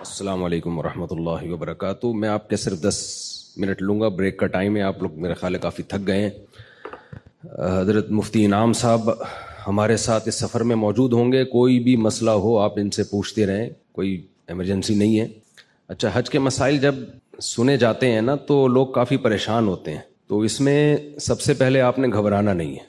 السلام علیکم ورحمۃ اللہ وبرکاتہ۔ میں آپ کے صرف 10 منٹ لوں گا، بریک کا ٹائم ہے، آپ لوگ میرے خیال ہے کافی تھک گئے ہیں۔ حضرت مفتی انعام صاحب ہمارے ساتھ اس سفر میں موجود ہوں گے، کوئی بھی مسئلہ ہو آپ ان سے پوچھتے رہیں، کوئی ایمرجنسی نہیں ہے۔ اچھا، حج کے مسائل جب سنے جاتے ہیں نا تو لوگ کافی پریشان ہوتے ہیں، تو اس میں سب سے پہلے آپ نے گھبرانا نہیں ہے،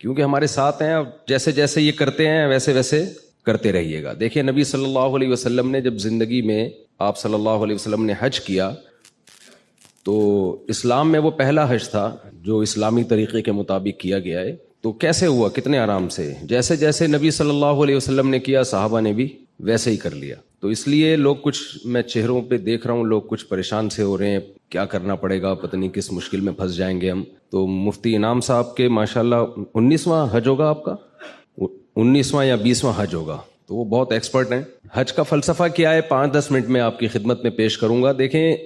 کیونکہ ہمارے ساتھ ہیں، جیسے جیسے یہ کرتے ہیں ویسے ویسے کرتے رہیے گا۔ دیکھیں، نبی صلی اللہ علیہ وسلم نے جب زندگی میں آپ صلی اللہ علیہ وسلم نے حج کیا تو اسلام میں وہ پہلا حج تھا جو اسلامی طریقے کے مطابق کیا گیا ہے۔ تو کیسے ہوا؟ کتنے آرام سے، جیسے جیسے نبی صلی اللہ علیہ وسلم نے کیا صحابہ نے بھی ویسے ہی کر لیا۔ تو اس لیے لوگ کچھ، میں چہروں پہ دیکھ رہا ہوں لوگ کچھ پریشان سے ہو رہے ہیں، کیا کرنا پڑے گا، پتہ نہیں کس مشکل میں پھنس جائیں گے ہم۔ تو مفتی انعام صاحب کے ماشاءاللہ 19واں حج ہوگا آپ کا، 19واں یا 20واں حج ہوگا، تو وہ بہت ایکسپرٹ ہیں۔ حج کا فلسفہ کیا ہے 5-10 منٹ میں آپ کی خدمت میں پیش کروں گا۔ دیکھیں،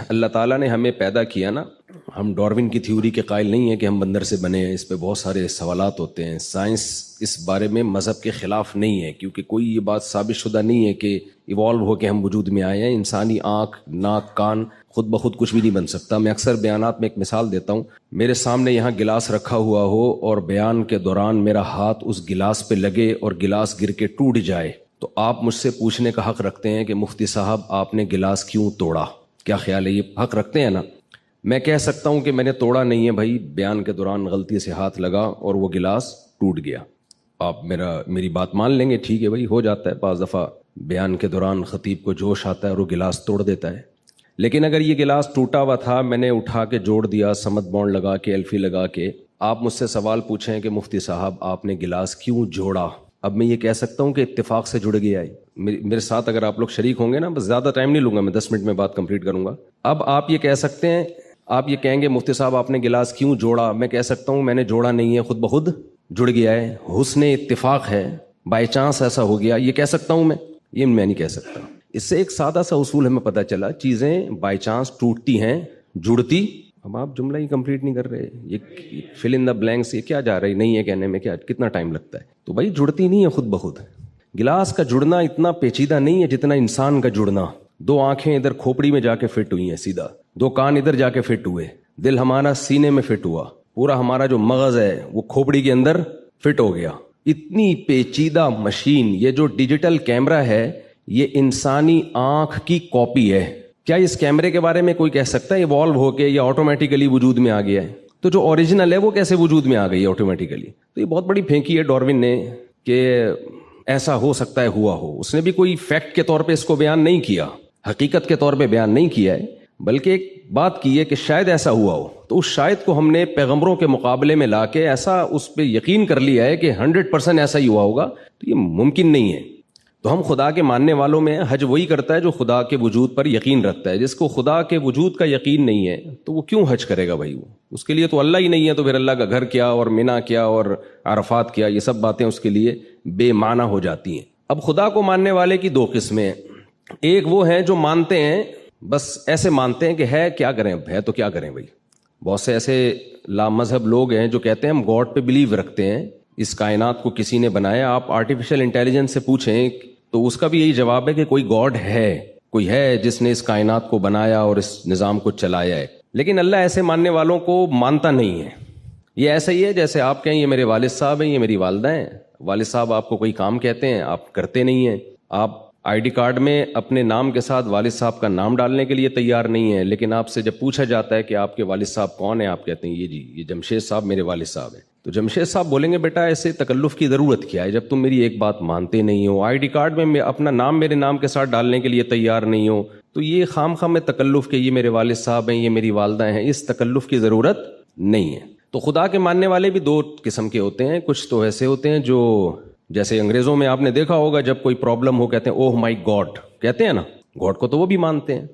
اللہ تعالیٰ نے ہمیں پیدا کیا نا، ہم ڈاروین کی تھیوری کے قائل نہیں ہیں کہ ہم بندر سے بنے ہیں، اس پہ بہت سارے سوالات ہوتے ہیں۔ سائنس اس بارے میں مذہب کے خلاف نہیں ہے، کیونکہ کوئی یہ بات ثابت شدہ نہیں ہے کہ ایوالو ہو کے ہم وجود میں آئے ہیں۔ انسانی آنکھ، ناک، کان خود بخود کچھ بھی نہیں بن سکتا۔ میں اکثر بیانات میں ایک مثال دیتا ہوں، میرے سامنے یہاں گلاس رکھا ہوا ہو اور بیان کے دوران میرا ہاتھ اس گلاس پہ لگے اور گلاس گر کے ٹوٹ جائے، تو آپ مجھ سے پوچھنے کا حق رکھتے ہیں کہ مفتی صاحب آپ نے گلاس کیوں توڑا؟ کیا خیال ہے؟ یہ حق رکھتے ہیں نا؟ میں کہہ سکتا ہوں کہ میں نے توڑا نہیں ہے بھائی، بیان کے دوران غلطی سے ہاتھ لگا اور وہ گلاس ٹوٹ گیا۔ آپ میری بات مان لیں گے، ٹھیک ہے بھائی، ہو جاتا ہے بعض دفعہ بیان کے دوران خطیب کو جوش آتا ہے اور وہ گلاس توڑ دیتا ہے۔ لیکن اگر یہ گلاس ٹوٹا ہوا تھا، میں نے اٹھا کے جوڑ دیا، سمت بانڈ لگا کے، ایلفی لگا کے، آپ مجھ سے سوال پوچھیں کہ مفتی صاحب آپ نے گلاس کیوں جوڑا، اب میں یہ کہہ سکتا ہوں کہ اتفاق سے جڑ گیا ہے۔ میرے ساتھ اگر آپ لوگ شریک ہوں گے نا، بس زیادہ ٹائم نہیں لوں گا، میں 10 منٹ میں بات کمپلیٹ کروں گا۔ اب آپ یہ کہہ سکتے ہیں، آپ یہ کہیں گے مفتی صاحب آپ نے گلاس کیوں جوڑا، میں کہہ سکتا ہوں میں نے جوڑا نہیں ہے، خود بخود جڑ گیا ہے، حسن اتفاق ہے، بائی چانس ایسا ہو گیا، یہ کہہ سکتا ہوں میں؟ یہ میں نہیں کہہ سکتا۔ اس سے ایک سادہ سا اصول ہمیں پتہ چلا، چیزیں بائی چانس ٹوٹتی ہیں، جڑتی۔ اب آپ جملہ ہی کمپلیٹ نہیں کر رہے، یہ فل ان دا بلینکس، یہ کیا جا رہی نہیں ہے کہنے میں، کیا کتنا ٹائم لگتا ہے؟ تو بھائی جڑتی نہیں ہے خود بخود۔ گلاس کا جڑنا اتنا پیچیدہ نہیں ہے جتنا انسان کا جڑنا۔ 2 آنکھیں ادھر کھوپڑی میں جا کے فٹ ہوئی ہیں سیدھا، 2 کان ادھر جا کے فٹ ہوئے، دل ہمارا سینے میں فٹ ہوا، پورا ہمارا جو مغز ہے وہ کھوپڑی کے اندر فٹ ہو گیا۔ اتنی پیچیدہ مشین، یہ جو ڈیجیٹل کیمرہ ہے یہ انسانی آنکھ کی کاپی ہے۔ کیا اس کیمرے کے بارے میں کوئی کہہ سکتا ہے ایوالو ہو کے یا آٹومیٹیکلی وجود میں آ گیا ہے؟ تو جو اوریجنل ہے وہ کیسے وجود میں آ گئی ہے آٹومیٹیکلی؟ تو یہ بہت بڑی پھینکی ہے ڈاروین نے کہ ایسا ہو سکتا ہے، ہوا ہو۔ اس نے بھی کوئی فیکٹ کے طور پہ اس کو بیان نہیں کیا، حقیقت کے طور پہ بیان نہیں کیا ہے، بلکہ ایک بات کی ہے کہ شاید ایسا ہوا ہو۔ تو اس شاید کو ہم نے پیغمبروں کے مقابلے میں لا کے ایسا اس پہ یقین کر لیا ہے کہ 100% ایسا ہی ہوا ہوگا، تو یہ ممکن نہیں ہے۔ تو ہم خدا کے ماننے والوں میں حج وہی کرتا ہے جو خدا کے وجود پر یقین رکھتا ہے۔ جس کو خدا کے وجود کا یقین نہیں ہے تو وہ کیوں حج کرے گا بھائی؟ وہ اس کے لیے تو اللہ ہی نہیں ہے، تو پھر اللہ کا گھر کیا اور منی کیا اور عرفات کیا، یہ سب باتیں اس کے لیے بے معنی ہو جاتی ہیں۔ اب خدا کو ماننے والے کی 2 قسمیں ہیں۔ ایک وہ ہیں جو مانتے ہیں، بس ایسے مانتے ہیں کہ ہے، کیا کریں، ہے تو کیا کریں بھائی۔ بہت سے ایسے لامذہب لوگ ہیں جو کہتے ہیں ہم گاڈ پہ بلیو رکھتے ہیں، اس کائنات کو کسی نے بنایا۔ آپ آرٹیفیشل انٹیلیجنس سے پوچھیں تو اس کا بھی یہی جواب ہے کہ کوئی گاڈ ہے، کوئی ہے جس نے اس کائنات کو بنایا اور اس نظام کو چلایا ہے۔ لیکن اللہ ایسے ماننے والوں کو مانتا نہیں ہے۔ یہ ایسا ہی ہے جیسے آپ کہیں یہ میرے والد صاحب ہیں، یہ میری والدہ ہیں۔ والد صاحب آپ کو کوئی کام کہتے ہیں، آپ کرتے نہیں ہیں۔ آپ آئی ڈی کارڈ میں اپنے نام کے ساتھ والد صاحب کا نام ڈالنے کے لیے تیار نہیں ہیں، لیکن آپ سے جب پوچھا جاتا ہے کہ آپ کے والد صاحب کون ہیں، آپ کہتے ہیں یہ جی یہ جمشید صاحب میرے والد صاحب ہیں۔ تو جمشید صاحب بولیں گے بیٹا ایسے تکلف کی ضرورت کیا ہے جب تم میری ایک بات مانتے نہیں ہو، آئی ڈی کارڈ میں اپنا نام میرے نام کے ساتھ ڈالنے کے لیے تیار نہیں ہو، تو یہ خام خواہ میں تکلف کہ یہ میرے والد صاحب ہیں، یہ میری والدہ ہیں، اس تکلف کی ضرورت نہیں ہے۔ تو خدا کے ماننے والے بھی 2 قسم کے ہوتے ہیں۔ کچھ تو ایسے ہوتے ہیں جو جیسے انگریزوں میں آپ نے دیکھا ہوگا جب کوئی پرابلم ہو کہتے ہیں اوہ مائی گاڈ، کہتے ہیں نا، گاڈ کو تو وہ بھی مانتے ہیں۔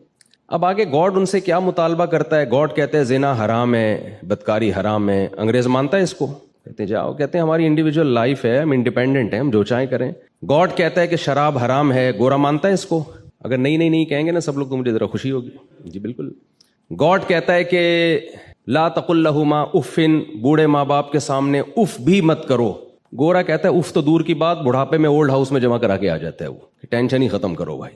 اب آگے گاڈ ان سے کیا مطالبہ کرتا ہے؟ گاڈ کہتے ہیں زنا حرام ہے، بدکاری حرام ہے، انگریز مانتا ہے اس کو؟ کہتے ہیں جاؤ، کہتے ہیں ہماری انڈیویجول لائف ہے، ہم انڈیپینڈنٹ ہیں، ہم جو چاہیں کریں۔ گاڈ کہتا ہے کہ شراب حرام ہے، گورا مانتا ہے اس کو؟ اگر نہیں کہیں گے نا سب لوگ تو مجھے ذرا خوشی ہوگی۔ جی بالکل۔ گاڈ کہتا ہے کہ لا تقل لہما اف، بوڑھے ماں باپ کے سامنے اف بھی مت کرو۔ گورا کہتا ہے اف تو دور کی بات، بڑھاپے میں اولڈ ہاؤس میں جمع کرا کے آ جاتا ہے وہ، ٹینشن ہی ختم کرو بھائی۔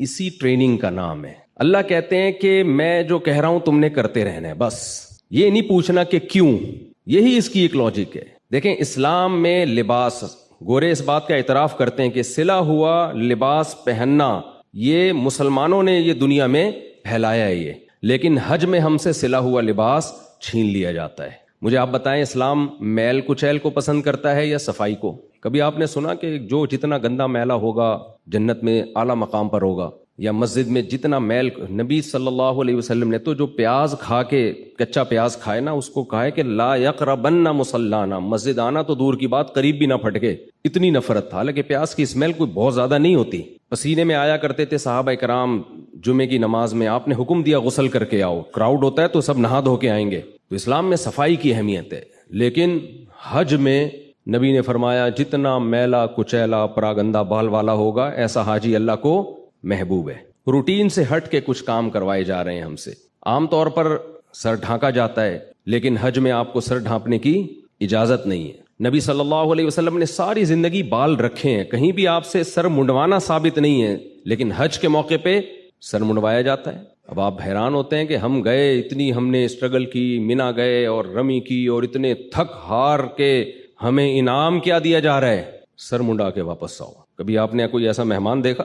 اسی ٹریننگ کا نام ہے. اللہ کہتے ہیں کہ میں جو کہہ رہا ہوں تم نے کرتے رہنا ہے بس, یہ نہیں پوچھنا کہ کیوں. یہی اس کی ایک لاجک ہے. دیکھیں اسلام میں لباس, گورے اس بات کا اعتراف کرتے ہیں کہ سلا ہوا لباس پہننا یہ مسلمانوں نے یہ دنیا میں پھیلایا ہے یہ, لیکن حج میں ہم سے سلا ہوا لباس چھین لیا جاتا ہے. مجھے آپ بتائیں اسلام میل کچیل کو پسند کرتا ہے یا صفائی کو؟ کبھی آپ نے سنا کہ جو جتنا گندا میلا ہوگا جنت میں اعلیٰ مقام پر ہوگا, یا مسجد میں جتنا میل؟ نبی صلی اللہ علیہ وسلم نے تو جو پیاز کھا کے, کچا پیاز کھائے نا, اس کو کہا ہے کہ لا یقربن مصلانا, مسجد آنا تو دور کی بات قریب بھی نہ پھٹکے, اتنی نفرت تھا. حالانکہ پیاز کی اسمیل کوئی بہت زیادہ نہیں ہوتی, پسینے میں آیا کرتے تھے صحابہ کرام. جمعے کی نماز میں آپ نے حکم دیا غسل کر کے آؤ, کراؤڈ ہوتا ہے تو سب نہا دھو کے آئیں گے. تو اسلام میں صفائی کی اہمیت ہے, لیکن حج میں نبی نے فرمایا جتنا میلا کچیلا پراگندہ بال والا ہوگا ایسا حاجی اللہ کو محبوب ہے. روٹین سے ہٹ کے کچھ کام کروائے جا رہے ہیں ہم سے. عام طور پر سر ڈھانکا جاتا ہے, لیکن حج میں آپ کو سر ڈھانپنے کی اجازت نہیں ہے. نبی صلی اللہ علیہ وسلم نے ساری زندگی بال رکھے ہیں, کہیں بھی آپ سے سر منڈوانا ثابت نہیں ہے, لیکن حج کے موقع پہ سر منڈوایا جاتا ہے. اب آپ حیران ہوتے ہیں کہ ہم گئے, اتنی ہم نے اسٹرگل کی, مینا گئے اور رمی کی, اور اتنے تھک ہار کے ہمیں انعام کیا دیا جا رہا ہے, سر منڈا کے واپس آؤ. کبھی آپ نے کوئی ایسا مہمان دیکھا,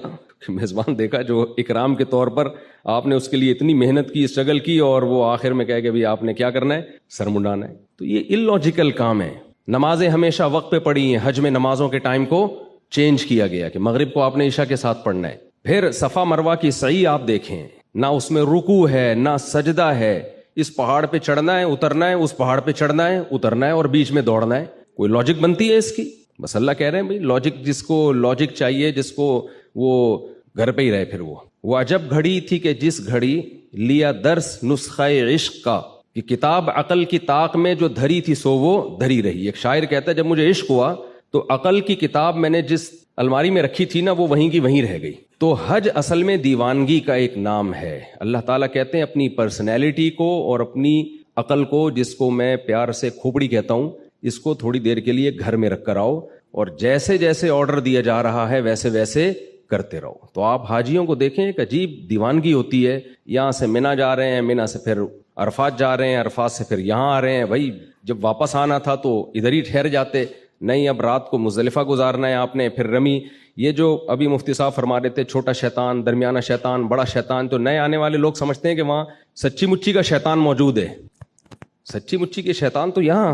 میزبان دیکھا جو اکرام کے طور پر آپ نے اس کے لیے اتنی محنت کی, اسٹرگل کی, اور وہ آخر میں کہے کہ بھی آپ نے کیا کرنا ہے, سر منڈانا ہے؟ تو یہ illogical کام ہے. نمازیں ہمیشہ وقت پہ پڑھی ہیں, حج میں نمازوں کے ٹائم کو چینج کیا گیا کہ مغرب کو آپ نے عشاء کے ساتھ پڑھنا ہے. پھر صفا مروہ کی سعی آپ دیکھیں, نہ اس میں رکوع ہے نہ سجدہ ہے. اس پہاڑ پہ چڑھنا ہے اترنا ہے, اس پہاڑ پہ چڑھنا ہے اترنا ہے, اور بیچ میں دوڑنا ہے. کوئی لاجک بنتی ہے اس کی؟ بس اللہ کہہ رہے ہیں بھائی لاجک, جس کو لاجک چاہیے, جس کو وہ گھر پہ ہی رہے. پھر وہ عجب گھڑی تھی کہ جس گھڑی لیا درس نسخہ عشق کا, کہ کتاب عقل کی طاق میں جو دھری تھی سو وہ دھری رہی. ایک شاعر کہتا ہے جب مجھے عشق ہوا تو عقل کی کتاب میں نے جس الماری میں رکھی تھی نا وہ وہیں کی وہیں رہ گئی. تو حج اصل میں دیوانگی کا ایک نام ہے. اللہ تعالیٰ کہتے ہیں اپنی پرسنالٹی کو اور اپنی عقل کو, جس کو میں پیار سے کھوپڑی کہتا ہوں, اس کو تھوڑی دیر کے لیے گھر میں رکھ کر آؤ, اور جیسے جیسے آرڈر دیا جا رہا ہے ویسے ویسے کرتے رہو. تو آپ حاجیوں کو دیکھیں, ایک عجیب دیوانگی ہوتی ہے. یہاں سے مینا جا رہے ہیں, مینا سے پھر عرفات جا رہے ہیں, عرفات سے پھر یہاں آ رہے ہیں. بھائی جب واپس آنا تھا تو ادھر ہی ٹھہر جاتے, نہیں اب رات کو مزدلفہ گزارنا ہے آپ نے, پھر رمی. یہ جو ابھی مفتی صاحب فرما رہے تھے چھوٹا شیطان, درمیانہ شیطان, بڑا شیطان, تو نئے آنے والے لوگ سمجھتے ہیں کہ وہاں سچی مچی کا شیطان موجود ہے. سچی مچی کے شیطان تو یہاں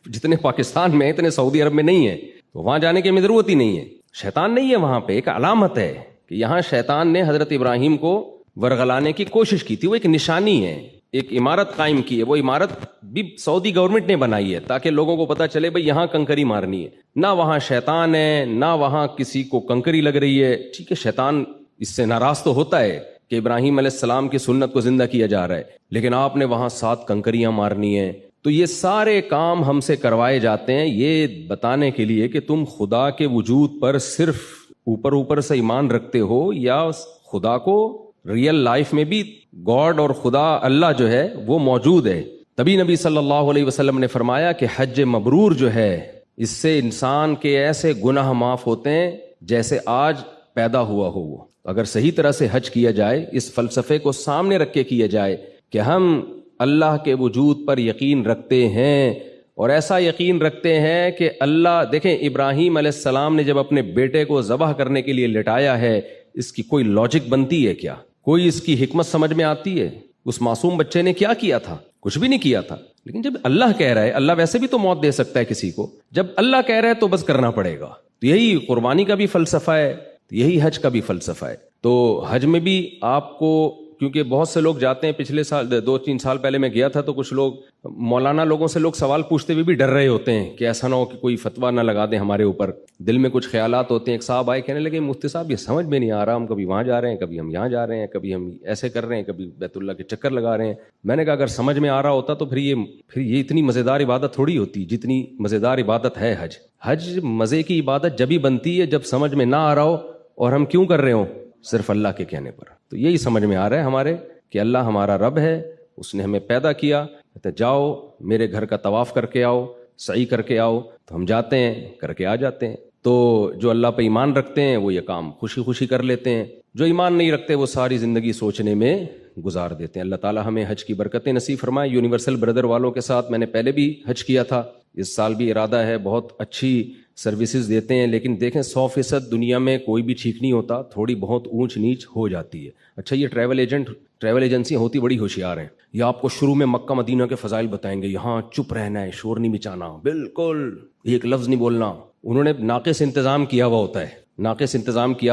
جتنے پاکستان میں اتنے سعودی عرب میں نہیں ہے, تو وہاں جانے کی ضرورت ہی نہیں ہے. شیطان نہیں ہے وہاں پہ, ایک علامت ہے کہ یہاں شیطان نے حضرت ابراہیم کو ورغلانے کی کوشش کی تھی. وہ ایک نشانی ہے, ایک عمارت قائم کی ہے. وہ عمارت بھی سعودی گورنمنٹ نے بنائی ہے تاکہ لوگوں کو پتا چلے بھئی یہاں کنکری مارنی ہے. نہ وہاں شیطان ہے, نہ وہاں کسی کو کنکری لگ رہی ہے. ٹھیک ہے, شیطان اس سے ناراض تو ہوتا ہے کہ ابراہیم علیہ السلام کی سنت کو زندہ کیا جا رہا ہے, لیکن آپ نے وہاں 7 کنکریاں مارنی ہیں. تو یہ سارے کام ہم سے کروائے جاتے ہیں یہ بتانے کے لیے کہ تم خدا کے وجود پر صرف اوپر سے ایمان رکھتے ہو, یا خدا کو ریئل لائف میں بھی گاڈ اور خدا اللہ جو ہے وہ موجود ہے. تبھی نبی صلی اللہ علیہ وسلم نے فرمایا کہ حج مبرور جو ہے اس سے انسان کے ایسے گناہ معاف ہوتے ہیں جیسے آج پیدا ہوا ہو. وہ اگر صحیح طرح سے حج کیا جائے, اس فلسفے کو سامنے رکھ کے کیا جائے کہ ہم اللہ کے وجود پر یقین رکھتے ہیں, اور ایسا یقین رکھتے ہیں کہ اللہ, دیکھیں ابراہیم علیہ السلام نے جب اپنے بیٹے کو ذبح کرنے کے لیے لٹایا ہے, اس کی کوئی لاجک بنتی ہے کیا؟ کوئی اس کی حکمت سمجھ میں آتی ہے؟ اس معصوم بچے نے کیا کیا تھا؟ کچھ بھی نہیں کیا تھا. لیکن جب اللہ کہہ رہا ہے, اللہ ویسے بھی تو موت دے سکتا ہے کسی کو, جب اللہ کہہ رہا ہے تو بس کرنا پڑے گا. تو یہی قربانی کا بھی فلسفہ ہے, یہی حج کا بھی فلسفہ ہے. تو حج میں بھی آپ کو, کیونکہ بہت سے لوگ جاتے ہیں, پچھلے سال 2-3 سال پہلے میں گیا تھا تو کچھ لوگ مولانا لوگوں سے لوگ سوال پوچھتے ہوئے بھی ڈر رہے ہوتے ہیں کہ ایسا نہ ہو کہ کوئی فتویٰ نہ لگا دیں ہمارے اوپر. دل میں کچھ خیالات ہوتے ہیں. ایک صاحب آئے کہنے لگے مفتی صاحب یہ سمجھ میں نہیں آ رہا, ہم کبھی وہاں جا رہے ہیں, کبھی ہم یہاں جا رہے ہیں, کبھی ہم ایسے کر رہے ہیں, کبھی بیت اللہ کے چکر لگا رہے ہیں. میں نے کہا اگر سمجھ میں آ رہا ہوتا تو پھر یہ اتنی مزیدار عبادت تھوڑی ہوتی جتنی مزیدار عبادت ہے حج. حج مزے کی عبادت جب ہی بنتی ہے جب سمجھ میں نہ آ رہا ہو, اور ہم کیوں کر رہے ہوں؟ صرف اللہ کے کہنے پر. تو یہی سمجھ میں آ رہا ہے ہمارے کہ اللہ ہمارا رب ہے, اس نے ہمیں پیدا کیا, کہتے جاؤ میرے گھر کا طواف کر کے آؤ, سعی کر کے آؤ. تو ہم جاتے ہیں, کر کے آ جاتے ہیں. تو جو اللہ پہ ایمان رکھتے ہیں وہ یہ کام خوشی خوشی کر لیتے ہیں، جو ایمان نہیں رکھتے وہ ساری زندگی سوچنے میں گزار دیتے ہیں۔ اللہ تعالیٰ ہمیں حج کی برکتیں نصیب فرمائے۔ یونیورسل بردر والوں کے ساتھ میں نے پہلے بھی حج کیا تھا، اس سال بھی ارادہ ہے، بہت اچھی سروسز دیتے ہیں، لیکن دیکھیں 100% دنیا میں کوئی بھی ٹھیک نہیں ہوتا، تھوڑی بہت اونچ نیچ ہو جاتی ہے۔ اچھا، یہ ٹریول ایجنسیاں ہوتی بڑی ہوشیار ہیں، یہ آپ کو شروع میں مکہ مدینہ کے فضائل بتائیں گے، یہاں چپ رہنا ہے، شور نہیں مچانا، بالکل ایک لفظ نہیں بولنا۔ انہوں نے ناقص انتظام کیا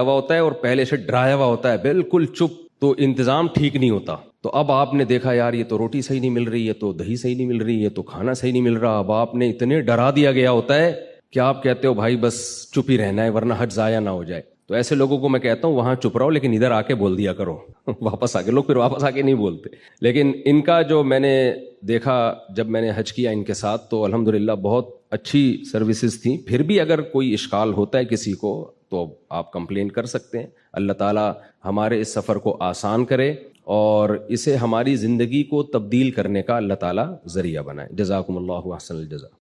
ہوا ہوتا ہے اور پہلے سے ڈرایا ہوا ہوتا ہے، بالکل چپ، تو انتظام ٹھیک نہیں ہوتا۔ تو اب آپ نے دیکھا یار یہ تو روٹی صحیح نہیں مل رہی ہے، تو دہی صحیح نہیں مل رہی ہے، تو کھانا صحیح نہیں مل رہا، اب آپ نے اتنے ڈرا دیا گیا ہوتا ہے کہ آپ کہتے ہو بھائی بس چپ ہی رہنا ہے ورنہ حج ضائع نہ ہو جائے۔ تو ایسے لوگوں کو میں کہتا ہوں وہاں چپ رہو لیکن ادھر آ کے بول دیا کرو واپس آ کے، لوگ پھر واپس آ کے نہیں بولتے۔ لیکن ان کا جو میں نے دیکھا جب میں نے حج کیا ان کے ساتھ، تو الحمدللہ بہت اچھی سروسز تھیں۔ پھر بھی اگر کوئی اشکال ہوتا ہے کسی کو تو آپ کمپلین کر سکتے ہیں۔ اللہ تعالیٰ ہمارے اس سفر کو آسان کرے اور اسے ہماری زندگی کو تبدیل کرنے کا اللہ تعالیٰ ذریعہ بنائے۔ جزاکم اللہ احسن الجزا۔